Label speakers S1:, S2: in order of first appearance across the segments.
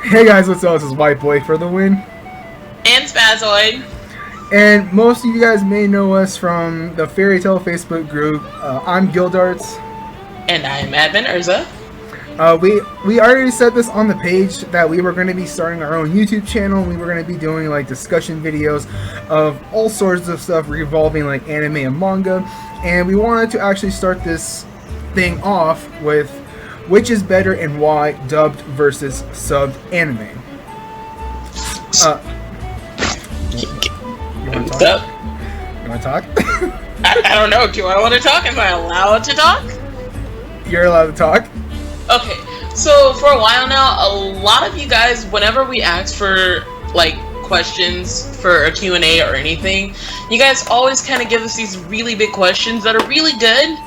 S1: Hey guys, what's up? This is White Boy for the win.
S2: And Spazoid.
S1: And most of you guys may know us from the Fairy Tale Facebook group. I'm Gildarts.
S2: And I'm Admin Urza.
S1: We already said this on the page that we were going to be starting our own YouTube channel. We were going to be doing like discussion videos of all sorts of stuff revolving like anime and manga. And we wanted to actually start this thing off with which is better and why, dubbed versus subbed anime. You want to talk? You want to talk?
S2: I don't know. Do I want to talk? Am I allowed to talk?
S1: You're allowed to talk.
S2: Okay. So for a while now, a lot of you guys, whenever we ask for like questions for a Q&A or anything, you guys always kind of give us these really big questions that are really good.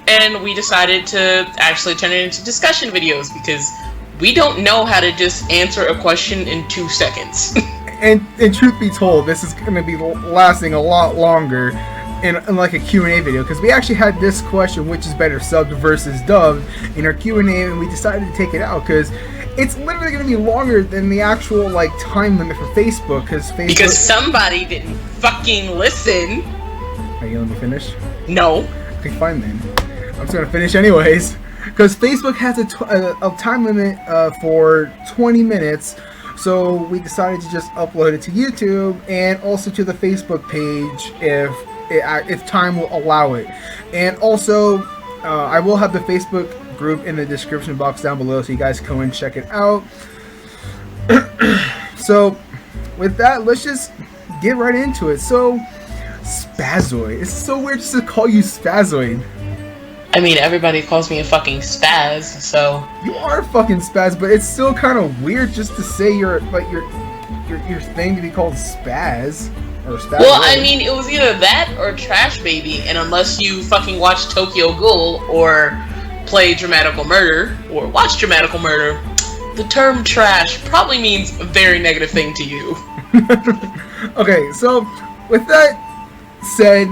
S2: And we decided to actually turn it into discussion videos because we don't know how to just answer a question in 2 seconds.
S1: and truth be told, this is going to be lasting a lot longer in like a Q&A video because we actually had this question, which is better subbed versus dubbed, in our Q&A, and we decided to take it out because it's literally going to be longer than the actual like time limit for Facebook
S2: because somebody didn't fucking listen.
S1: Are you going to let me finish?
S2: No.
S1: Okay, fine then. I'm just going to finish anyways. Because Facebook has a time limit for 20 minutes. So we decided to just upload it to YouTube and also to the Facebook page if time will allow it. And also, I will have the Facebook group in the description box down below so you guys go and check it out. So, with that, let's just get right into it. So, Spazoid. It's so weird just to call you Spazoid.
S2: I mean, everybody calls me a fucking spaz, so...
S1: You are a fucking spaz, but it's still kind of weird just to say your thing to be called spaz. Or spaz.
S2: Well, I mean, it was either that or Trash Baby, and unless you fucking watch Tokyo Ghoul, or play Dramatical Murder, or watch Dramatical Murder, the term trash probably means a very negative thing to you.
S1: Okay, so, with that said...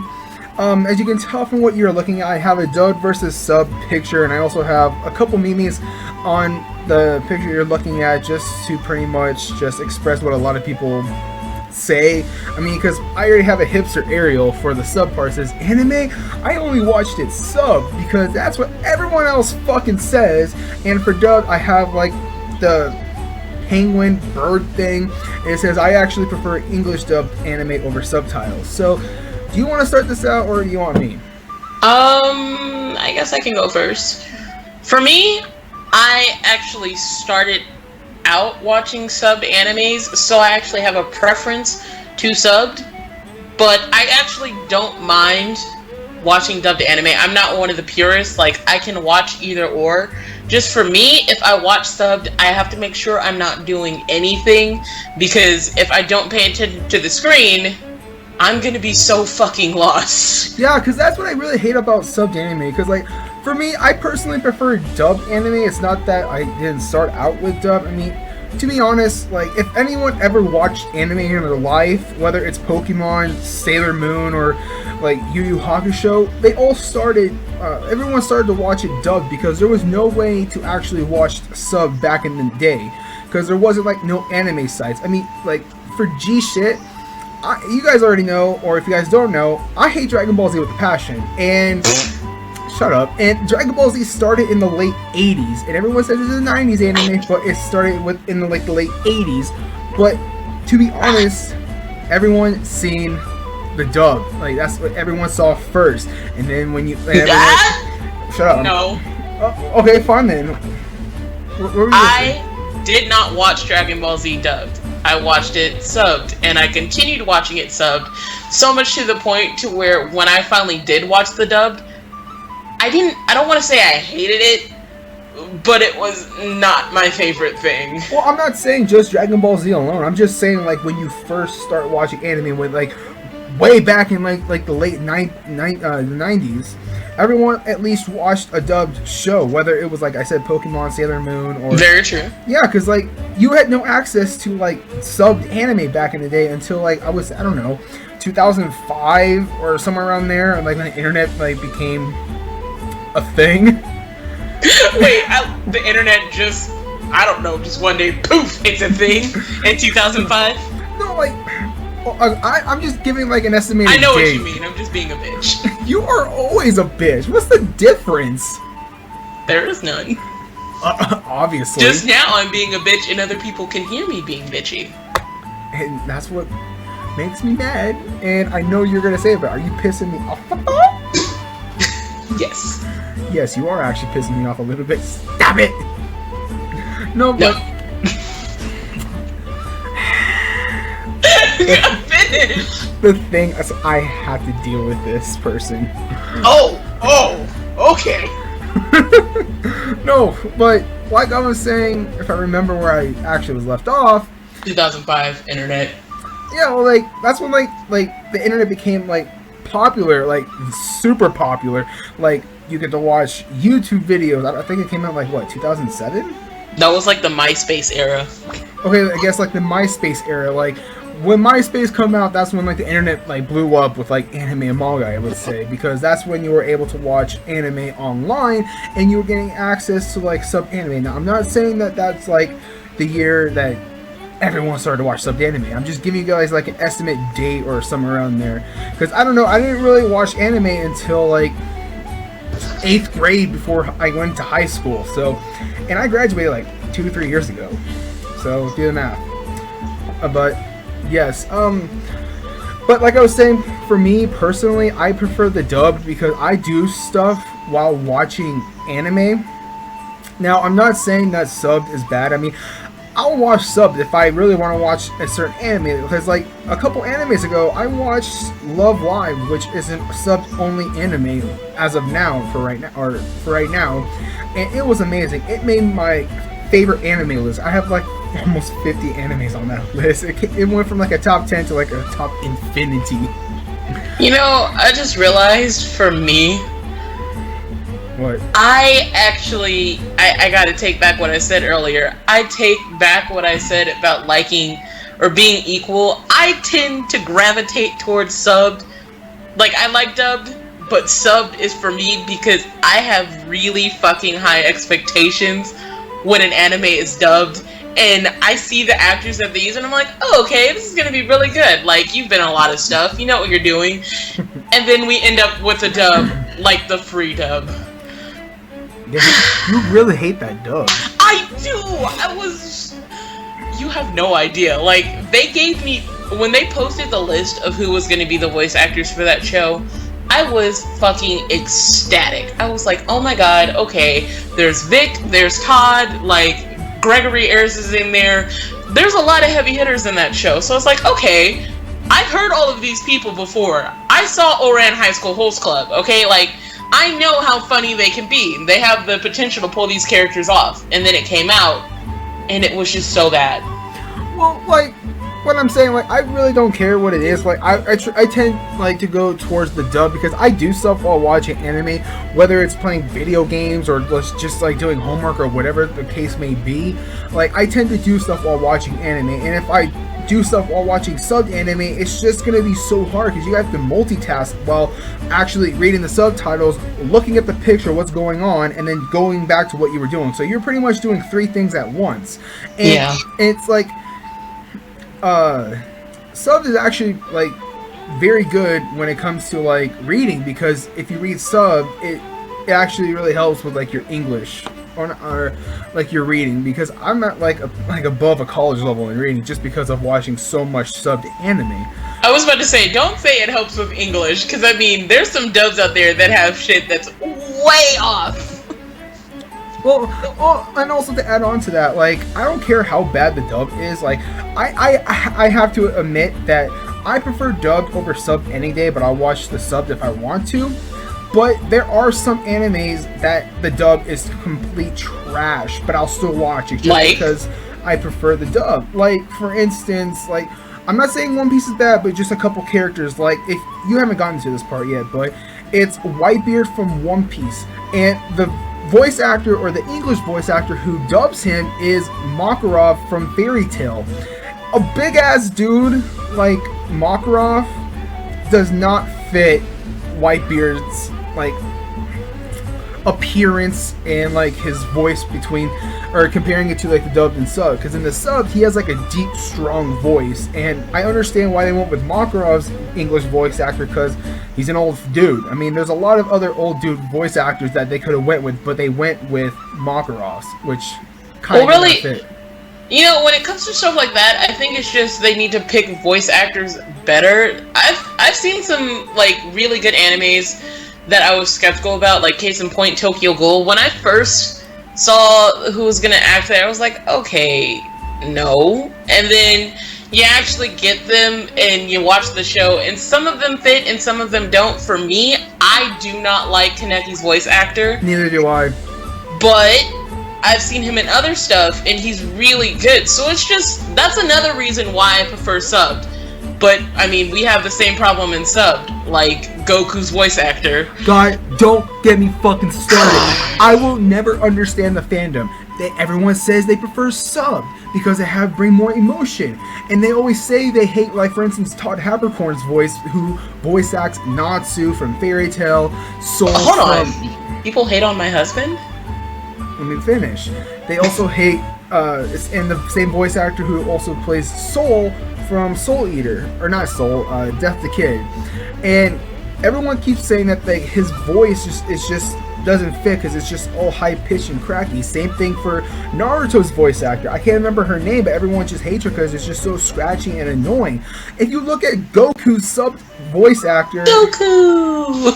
S1: as you can tell from what you're looking at, I have a dubbed versus sub picture, and I also have a couple memes on the picture you're looking at just to pretty much just express what a lot of people say. I mean, because I already have a hipster Ariel for the sub part. It says, anime? I only watched it sub because that's what everyone else fucking says. And for dubbed, I have like the penguin bird thing. And it says, I actually prefer English dubbed anime over subtitles. So, do you want to start this out, or do you want me?
S2: I guess I can go first. For me, I actually started out watching subbed animes, so I actually have a preference to subbed, but I actually don't mind watching dubbed anime. I'm not one of the purists, like, I can watch either or. Just for me, if I watch subbed, I have to make sure I'm not doing anything, because if I don't pay attention to the screen, I'm gonna be so fucking lost.
S1: Yeah, because that's what I really hate about subbed anime. Because, like, for me, I personally prefer dubbed anime. It's not that I didn't start out with dubbed. I mean, to be honest, like, if anyone ever watched anime in their life, whether it's Pokemon, Sailor Moon, or, like, Yu Yu Hakusho, they all started, everyone started to watch it dubbed because there was no way to actually watch sub back in the day. Because there wasn't, like, no anime sites. I mean, like, for G shit, you guys already know, or if you guys don't know, I hate Dragon Ball Z with a passion, and shut up. And Dragon Ball Z started in the late 80s, and everyone says it's a 90s anime, but it started in the late 80s. But to be honest, everyone seen the dub, like that's what everyone saw first, and then when you shut up.
S2: No.
S1: Okay, fine then. What were you
S2: I did not watch Dragon Ball Z dubbed. I watched it subbed, and I continued watching it subbed, so much to the point to where when I finally did watch the dubbed, I don't want to say I hated it, but it was not my favorite thing.
S1: Well, I'm not saying just Dragon Ball Z alone. I'm just saying, like, when you first start watching anime, when, like, way back in, like the late 90s, everyone at least watched a dubbed show, whether it was, like I said, Pokemon, Sailor Moon, or...
S2: Very true.
S1: Yeah, because, like, you had no access to, like, subbed anime back in the day until, like, I don't know, 2005 or somewhere around there, and, like, when the internet, like, became a thing.
S2: Wait, the internet just I don't know, just one day, poof, it's a thing in 2005?
S1: No, like, I'm just giving like an estimated
S2: I know
S1: date.
S2: what you mean. I'm just being a bitch.
S1: You are always a bitch. What's the difference?
S2: There is none.
S1: Obviously.
S2: Just now I'm being a bitch and other people can hear me being bitchy.
S1: And that's what makes me mad. And I know you're gonna say it, but are you pissing me off about?
S2: Yes.
S1: Yes, you are actually pissing me off a little bit. Stop it! No, but...
S2: Finish!
S1: The thing is, I have to deal with this person.
S2: Okay.
S1: No, but like I was saying, if I remember where I actually was left off,
S2: 2005 internet.
S1: yeah, well, like that's when like the internet became like popular, like super popular. Like you get to watch YouTube videos. I think it came out like what, 2007?
S2: That was like the MySpace era.
S1: Okay, I guess like the MySpace era. Like when MySpace come out, that's when like the internet like blew up with like anime and manga, I would say, because that's when you were able to watch anime online and you were getting access to like sub anime. Now I'm not saying that that's like the year that everyone started to watch sub anime. I'm just giving you guys like an estimate date or somewhere around there, because I don't know, I didn't really watch anime until like 8th grade before I went to high school. So, and I graduated like 2 or 3 years ago. So do the math. But yes, but like I was saying, for me personally, I prefer the dub because I do stuff while watching anime. Now, I'm not saying that subbed is bad. I mean, I'll watch subbed if I really want to watch a certain anime, because like a couple animes ago, I watched Love Live, which isn't subbed only anime as of now for right now, and it was amazing. It made my favorite anime list. I have like almost 50 animes on that list. It went from like a top 10 to like a top infinity.
S2: You know, I just realized for me,
S1: What?
S2: I gotta take back what I said earlier. I take back what I said about liking or being equal. I tend to gravitate towards subbed. Like, I like dubbed, but subbed is for me because I have really fucking high expectations when an anime is dubbed. And I see the actors that they use, and I'm like, oh, okay, this is gonna be really good. Like, you've been in a lot of stuff, you know what you're doing. And then we end up with a dub, like the free dub.
S1: Yeah, you really hate that dub.
S2: I do! You have no idea. Like, they gave me, when they posted the list of who was gonna be the voice actors for that show, I was fucking ecstatic. I was like, oh my god, okay, there's Vic, there's Todd, like, Gregory Ayers is in there. There's a lot of heavy hitters in that show. So it's like, okay, I've heard all of these people before. I saw Oran High School Host Club, okay? Like, I know how funny they can be. They have the potential to pull these characters off. And then it came out, and it was just so bad.
S1: Well, like, what I'm saying, like, I really don't care what it is. Like, I tend, like, to go towards the dub because I do stuff while watching anime, whether it's playing video games or just, like, doing homework or whatever the case may be. Like, I tend to do stuff while watching anime, and if I do stuff while watching subbed anime, it's just gonna be so hard because you have to multitask while actually reading the subtitles, looking at the picture, what's going on, and then going back to what you were doing. So you're pretty much doing 3 things at once. And
S2: yeah.
S1: It's like, sub is actually like very good when it comes to like reading, because if you read sub, it actually really helps with like your English or like your reading, because I'm at like above a college level in reading just because of watching so much subbed anime.
S2: I was about to say, don't say it helps with English, because I mean, there's some dubs out there that have shit that's way off.
S1: Well, and also to add on to that, like, I don't care how bad the dub is. Like, I have to admit that I prefer dubbed over subbed any day, but I'll watch the subbed if I want to. But there are some animes that the dub is complete trash, but I'll still watch it just because I prefer the dub. Like, for instance, like, I'm not saying One Piece is bad, but just a couple characters. Like, if you haven't gotten to this part yet, but it's Whitebeard from One Piece, and the voice actor, or the English voice actor who dubs him, is Makarov from Fairy Tail. A big ass dude like Makarov does not fit Whitebeard's like appearance and like his voice between or comparing it to like the dubbed and sub, because in the sub he has like a deep, strong voice, and I understand why they went with Makarov's English voice actor, because he's an old dude. I mean, there's a lot of other old dude voice actors that they could have went with, but they went with Makarov's, which kind of
S2: really,
S1: fit.
S2: You know, when it comes to stuff like that, I think it's just they need to pick voice actors better. I've seen some like really good animes that I was skeptical about, like case in point Tokyo Ghoul. When I first saw who was gonna act there, I was like, okay, no. And then you actually get them and you watch the show, and some of them fit and some of them don't. For me, I do not like Kaneki's voice actor.
S1: Neither do I.
S2: But I've seen him in other stuff, and he's really good. So it's just, that's another reason why I prefer subbed. But, I mean, we have the same problem in subbed, like Goku's voice actor.
S1: God, don't get me fucking started. I will never understand the fandom. Everyone says they prefer subbed because they bring more emotion. And they always say they hate, like, for instance, Todd Haberkorn's voice, who voice acts Natsu from Fairy Tail, Soul
S2: Hold on. People hate on my husband?
S1: Let me finish. They also hate, and the same voice actor who also plays Soul from Soul Eater, or not Soul, Death the Kid. And everyone keeps saying that like his voice just doesn't fit because it's just all high pitched and cracky. Same thing for Naruto's voice actor. I can't remember her name, but everyone just hates her because it's just so scratchy and annoying. If you look at Goku's sub voice actor,
S2: Goku.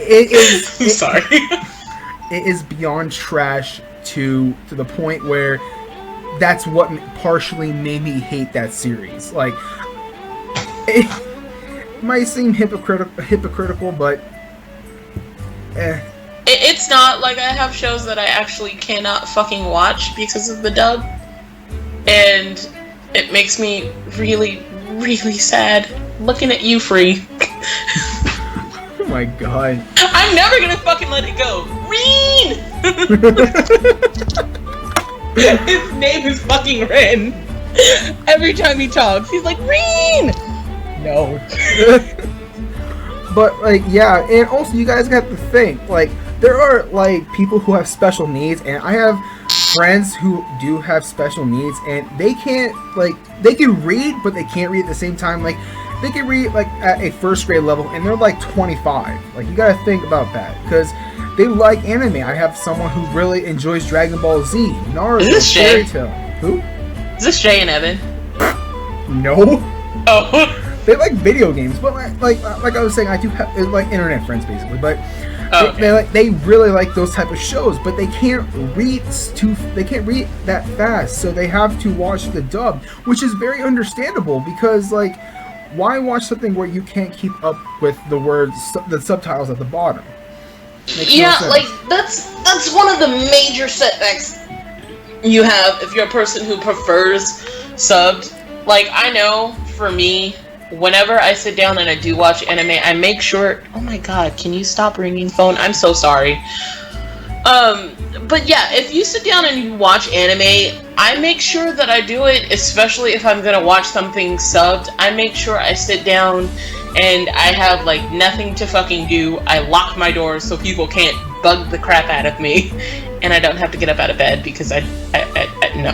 S2: I'm sorry.
S1: It is beyond trash to the point where that's what partially made me hate that series. Like, it might seem hypocritical, but
S2: it's not. Like, I have shows that I actually cannot fucking watch because of the dub, and it makes me really, really sad looking at you, Free.
S1: Oh my god.
S2: I'm never gonna fucking let it go. Reen! His name is fucking Ren. Every time he talks, he's like, Reen! No.
S1: But, like, yeah, and also you guys got to think, like, there are, like, people who have special needs, and I have friends who do have special needs, and they can't, like, they can read, but they can't read at the same time. Like, they can read, like, at a first grade level, and they're, like, 25. Like, you gotta think about that, because they like anime. I have someone who really enjoys Dragon Ball Z, Naruto, Fairy Tail. Who?
S2: Is this Jay and Evan?
S1: No.
S2: Oh.
S1: They like video games, but like I was saying, I do have like internet friends basically, but they really like those type of shows, but they can't read that fast, so they have to watch the dub, which is very understandable because like, why watch something where you can't keep up with the words, the subtitles at the bottom?
S2: Yeah, like that's one of the major setbacks you have if you're a person who prefers subbed. Like, I know for me, whenever I sit down and I do watch anime, I make sure. Oh my god, can you stop ringing phone? I'm so sorry. But yeah, if you sit down and you watch anime, I make sure that I do it, especially if I'm gonna watch something subbed. I make sure I sit down and I have like nothing to fucking do. I lock my doors so people can't bug the crap out of me, and I don't have to get up out of bed because I no.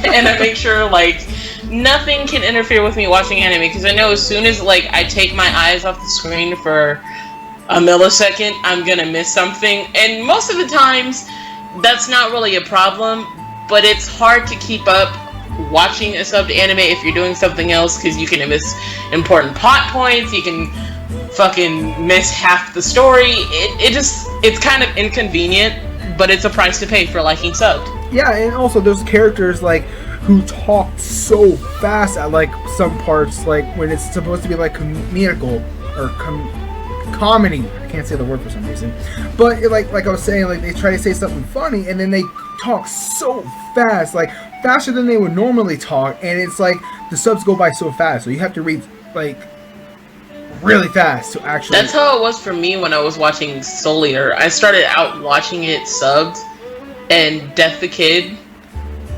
S2: And I make sure like nothing can interfere with me watching anime, because I know as soon as like I take my eyes off the screen for a millisecond, I'm gonna miss something. And most of the times that's not really a problem, but it's hard to keep up watching a subbed anime if you're doing something else, because you can miss important plot points, you can fucking miss half the story. It's kind of inconvenient, but it's a price to pay for liking subbed.
S1: Yeah, and also those characters like who talk so fast at like some parts, like when it's supposed to be like comedical or comedy. I can't say the word for some reason, but like I was saying, like they try to say something funny and then they talk so fast, like faster than they would normally talk, and it's like the subs go by so fast, so you have to read like really fast to actually.
S2: That's how it was for me when I was watching Soul Eater. I started out watching it subbed, and Death the Kid,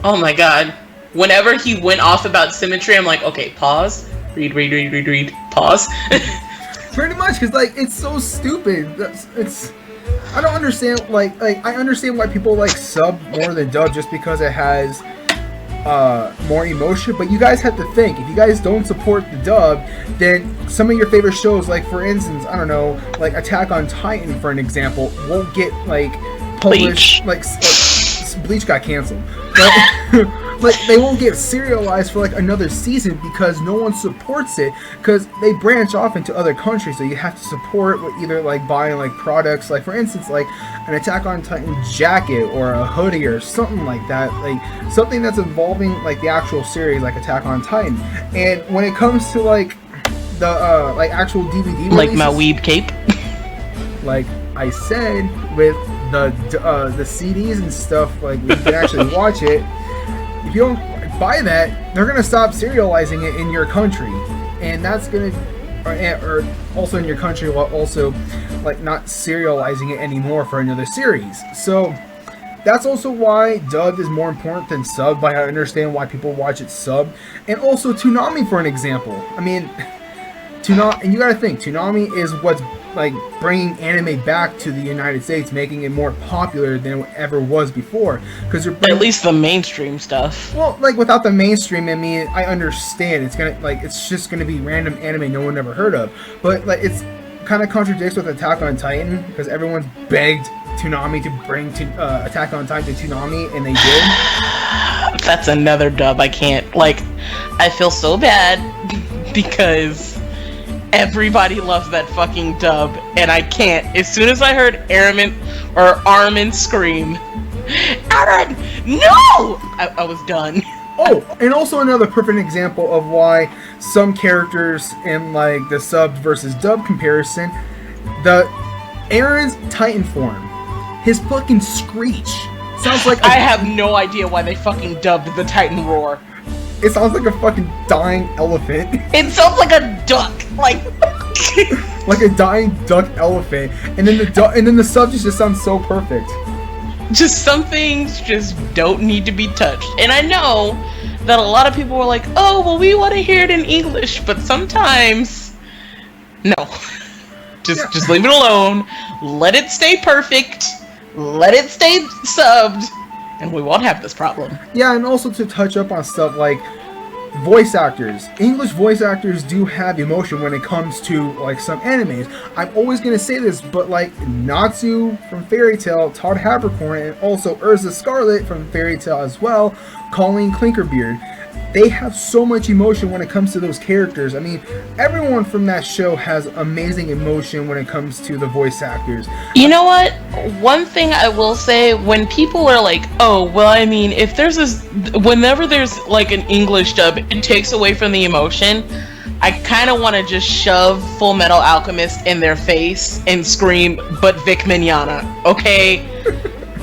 S2: oh my god, whenever he went off about symmetry, I'm like, okay, pause, read, pause.
S1: Pretty much, because like it's so stupid. I don't understand. Like I understand why people like sub more than dub just because it has more emotion. But you guys have to think, if you guys don't support the dub, then some of your favorite shows, like for instance, I don't know, like Attack on Titan, for an example, won't get like published. Like Bleach got canceled, but like they won't get serialized for like another season because no one supports it, because they branch off into other countries, so you have to support with either like buying like products, like for instance like an Attack on Titan jacket or a hoodie or something like that, like something that's involving like the actual series, like Attack on Titan. And when it comes to like the like actual DVD releases,
S2: like my weeb cape,
S1: like I said, with the CDs and stuff, like you can actually watch it. If you don't buy that, they're gonna stop serializing it in your country, and that's gonna, or also in your country, while also like not serializing it anymore for another series. So that's also why dubbed is more important than sub. But I understand why people watch it sub, and also Toonami, for an example. I mean, Toonami, and you gotta think, Toonami is what's like bringing anime back to the United States, making it more popular than it ever was before. Because
S2: at least the mainstream stuff.
S1: Well, like without the mainstream, I mean, I understand it's gonna like it's just gonna be random anime no one ever heard of. But like it's kind of contradicts with Attack on Titan, because everyone's begged Toonami to bring Attack on Titan to Toonami, and they did.
S2: That's another dub. I can't, like, I feel so bad because everybody loves that fucking dub, and I can't. As soon as I heard Armin scream, Aaron, no! I was done.
S1: Oh, and also another perfect example of why some characters in like the sub versus dub comparison, the Aaron's Titan form, his fucking screech sounds like
S2: I have no idea why they fucking dubbed the Titan roar.
S1: It sounds like a fucking dying elephant.
S2: It sounds like a duck, like
S1: like a dying duck elephant, and then the sub just sounds so perfect.
S2: Just some things just don't need to be touched. And I know that a lot of people were like, "Oh, well, we want to hear it in English," but sometimes, no, just leave it alone. Let it stay perfect. Let it stay subbed. And we won't have this problem.
S1: Yeah, and also to touch up on stuff like voice actors. English voice actors do have emotion when it comes to like some animes. I'm always gonna say this, but like Natsu from Fairy Tail, Todd Habercorn, and also Urza Scarlet from Fairy Tail as well, Colleen Clinkerbeard. They have so much emotion when it comes to those characters. I mean, everyone from that show has amazing emotion when it comes to the voice actors.
S2: You know what? One thing I will say, when people are like, "Oh, well, I mean, if there's this, whenever there's like an English dub, it takes away from the emotion," I kind of want to just shove Full Metal Alchemist in their face and scream, "But Vic Mignogna, okay?"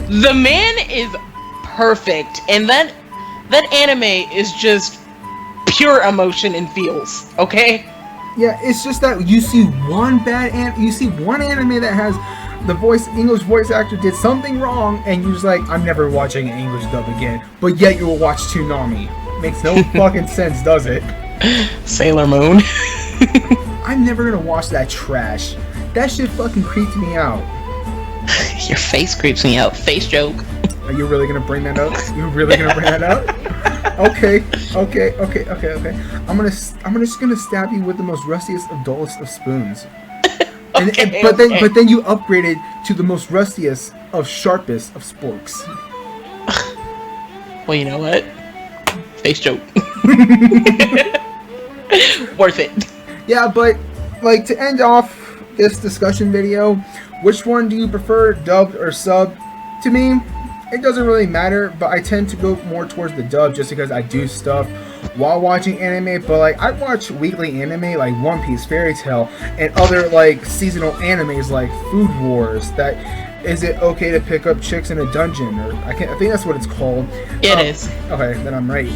S2: The man is perfect, and that anime is just pure emotion and feels, okay?
S1: Yeah, it's just that you see one anime that has the English voice actor did something wrong, and you're just like, I'm never watching an English dub again. But yet you will watch Toonami. Makes no fucking sense, does it?
S2: Sailor Moon.
S1: I'm never gonna watch that trash. That shit fucking creeps me out.
S2: Your face creeps me out. Face joke.
S1: Are you really gonna bring that up? You really gonna bring that up? Okay. I'm just gonna stab you with the most rustiest of dullest of spoons. But then you upgraded to the most rustiest of sharpest of sporks.
S2: Well, you know what? Face joke. Worth it.
S1: Yeah, but like to end off this discussion video, which one do you prefer, dubbed or sub? To me, it doesn't really matter, but I tend to go more towards the dub just because I do stuff while watching anime. But like I watch weekly anime like One Piece, Fairy Tail, and other like seasonal animes like Food Wars. That is it okay to pick up chicks in a dungeon, or I think that's what it's called.
S2: It is.
S1: Okay, then I'm right.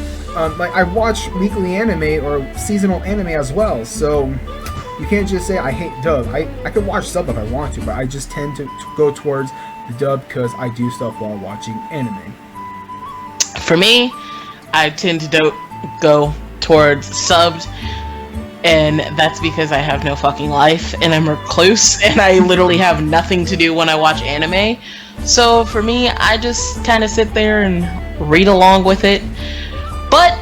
S1: Like I watch weekly anime or seasonal anime as well, so you can't just say I hate dub. I could watch sub if I want to, but I just tend to go towards the dub because I do stuff while watching anime.
S2: For me, I tend to go towards subbed and that's because I have no fucking life, and I'm recluse, and I literally have nothing to do when I watch anime. So for me, I just kind of sit there and read along with it. But,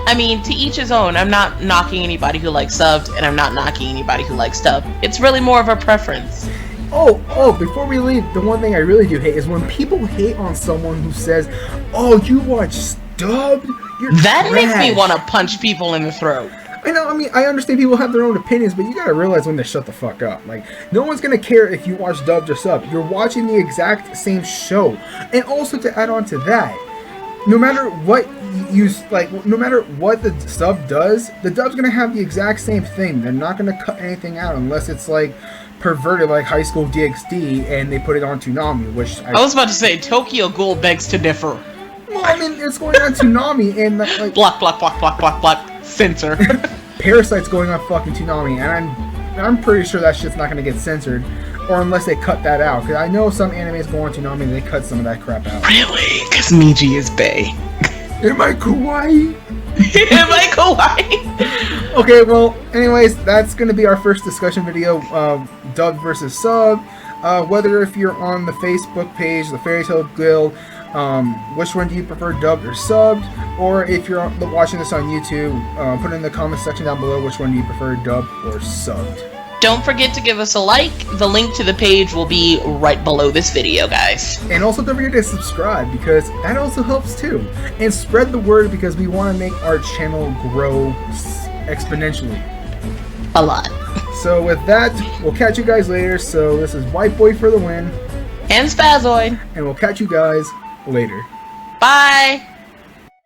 S2: I mean, to each his own. I'm not knocking anybody who likes subbed, and I'm not knocking anybody who likes dubbed. It's really more of a preference.
S1: Oh, before we leave, the one thing I really do hate is when people hate on someone who says, "Oh, you watch dubbed? You're
S2: That makes me
S1: trash."
S2: want to punch people in the throat.
S1: I know, I mean, I understand people have their own opinions, but you gotta realize when to shut the fuck up. Like, no one's gonna care if you watch dubbed or sub. You're watching the exact same show. And also to add on to that, no matter what no matter what the sub does, the dub's gonna have the exact same thing. They're not gonna cut anything out unless it's like perverted like High School DxD and they put it on Toonami, which
S2: I was about to say, Tokyo Ghoul begs to differ.
S1: Well, I mean, it's going on Toonami and like
S2: Block, block, block, block, block, block. Censor.
S1: Parasite's going on fucking Toonami, and I'm pretty sure that shit's not gonna get censored, or unless they cut that out. Because I know some animes go on Toonami and they cut some of that crap out.
S2: Really? Because Miji is bae.
S1: Am I kawaii?
S2: Am I kawaii?
S1: Okay, well, anyways, that's gonna be our first discussion video of dubbed versus sub. Whether if you're on the Facebook page, the Fairy Tale Guild, which one do you prefer, dubbed or subbed? Or if you're watching this on YouTube, put it in the comment section down below which one do you prefer, dubbed or subbed.
S2: Don't forget to give us a like. The link to the page will be right below this video, guys.
S1: And also don't forget to subscribe, because that also helps too. And spread the word, because we want to make our channel grow exponentially.
S2: A lot.
S1: So with that, we'll catch you guys later. So this is White Boy for the win.
S2: And Spazoid.
S1: And we'll catch you guys later.
S2: Bye.